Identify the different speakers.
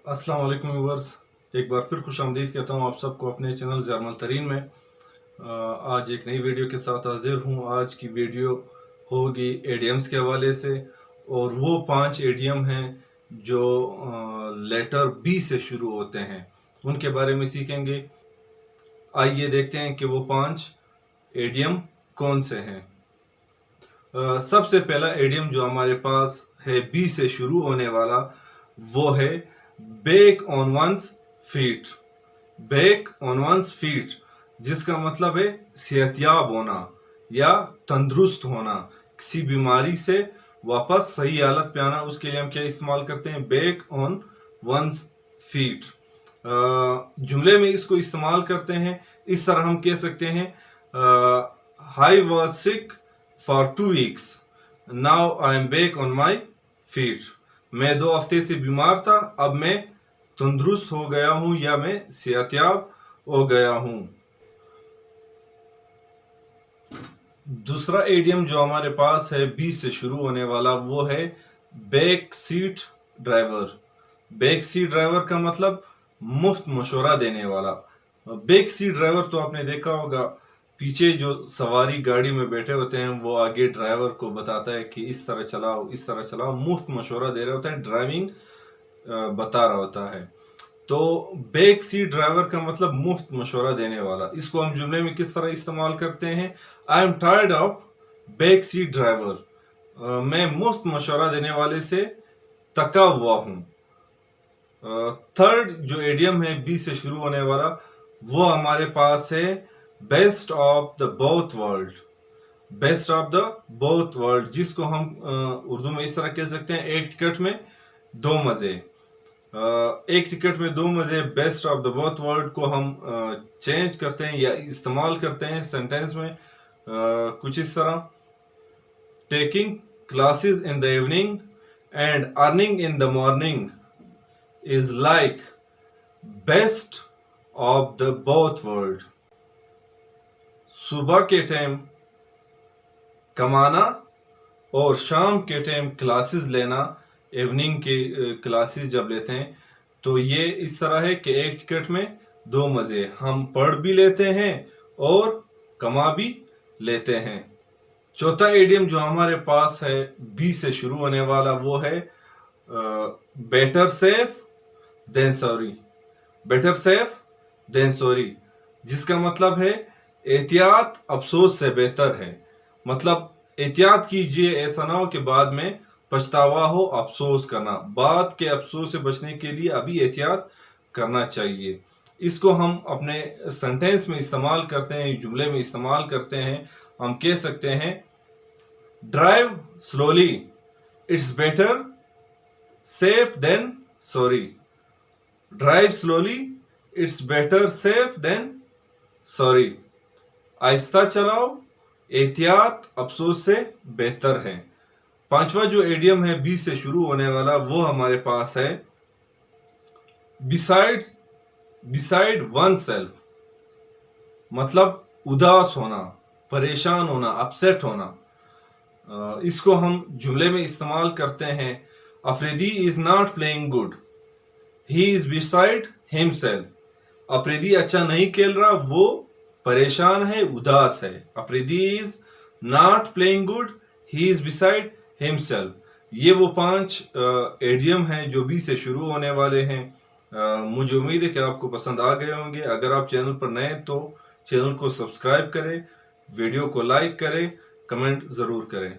Speaker 1: अस्सलाम वालेकुम व्यूअर्स, एक बार फिर खुश आमदीद कहता हूँ आप सबको अपने चैनल ज़ारमल तरीन में। आज एक नई वीडियो के साथ हाजिर हूँ। आज की वीडियो होगी एडीएम्स के हवाले से, और वो 5 एडीएम हैं जो लेटर बी से शुरू होते हैं, उनके बारे में सीखेंगे। आइए देखते हैं कि वो 5 एडीएम कौन से हैं। सबसे पहला एडीएम जो हमारे पास है बी से शुरू होने वाला, वो है back on one's feet. Back on one's feet जिसका मतलब है सेहतयाब होना या तंदुरुस्त होना, किसी बीमारी से वापस सही हालत पे आना। उसके लिए हम क्या इस्तेमाल करते हैं? Back on one's feet. जुमले में इसको इस्तेमाल करते हैं। इस तरह हम कह सकते हैं, I was sick for 2 weeks, now I am back on my feet. मैं 2 हफ्ते से बीमार था, अब मैं तंदुरुस्त हो गया हूं या मैं सेहतयाब हो गया हूं। दूसरा एडीएम जो हमारे पास है बी से शुरू होने वाला, वो है back seat driver. Back seat driver का मतलब मुफ्त मशवरा देने वाला। बैक सीट ड्राइवर तो आपने देखा होगा, पीछे जो सवारी गाड़ी में बैठे होते हैं वो आगे ड्राइवर को बताता है कि इस तरह चलाओ, इस तरह चलाओ, मुफ्त मशवरा दे रहा होता है, ड्राइविंग बता रहा होता है। तो बैक सीट ड्राइवर का मतलब मुफ्त मशवरा देने वाला। इसको हम जुमले में किस तरह इस्तेमाल करते हैं? I am tired of back seat driver. मैं मुफ्त मशवरा देने वाले से थका हुआ हूं। थर्ड जो एडियम है बी से शुरू होने वाला, वो हमारे पास है best of the both world. Best of the both world जिसको हम उर्दू में इस तरह कह सकते हैं, एक टिकट में 2 मजे। एक टिकट में 2 मजे, best of the both world को हम चेंज करते हैं या इस्तेमाल करते हैं सेंटेंस में कुछ इस तरह, taking classes in the evening and earning in the morning is like best of the both world. सुबह के टाइम कमाना और शाम के टाइम क्लासेस लेना, इवनिंग के क्लासेस जब लेते हैं, तो ये इस तरह है कि एक टिकट में 2 मजे, हम पढ़ भी लेते हैं और कमा भी लेते हैं। चौथा एडियम जो हमारे पास है बी से शुरू होने वाला, वो है better safe than sorry. Better safe than sorry जिसका मतलब है एहतियात अफसोस से बेहतर है। मतलब एहतियात कीजिए, ऐसा ना हो कि बाद में पछतावा हो, अफसोस करना। बाद के अफसोस से बचने के लिए अभी एहतियात करना चाहिए। इसको हम अपने सेंटेंस में इस्तेमाल करते हैं, जुमले में इस्तेमाल करते हैं। हम कह सकते हैं, drive slowly, it's better safe than sorry. Drive slowly, it's better safe than sorry. आहिस्ता चलाओ, एहतियात अफसोस से बेहतर है। 5वां जो एडियम है बी से शुरू होने वाला, वो हमारे पास है बिसाइड वन सेल्फ। मतलब उदास होना, परेशान होना, अपसेट होना। इसको हम जुमले में इस्तेमाल करते हैं, Afridi is not playing good, he is beside himself. Afridi अच्छा नहीं खेल रहा, वो परेशान है, उदास है। Afridi is not playing good, he is beside himself. ये वो 5 एडियम हैं जो बी से शुरू होने वाले हैं। मुझे उम्मीद है कि आपको पसंद आ गए होंगे। अगर आप चैनल पर नए हैं तो चैनल को सब्सक्राइब करें, वीडियो को लाइक करें, कमेंट ज़रूर करें।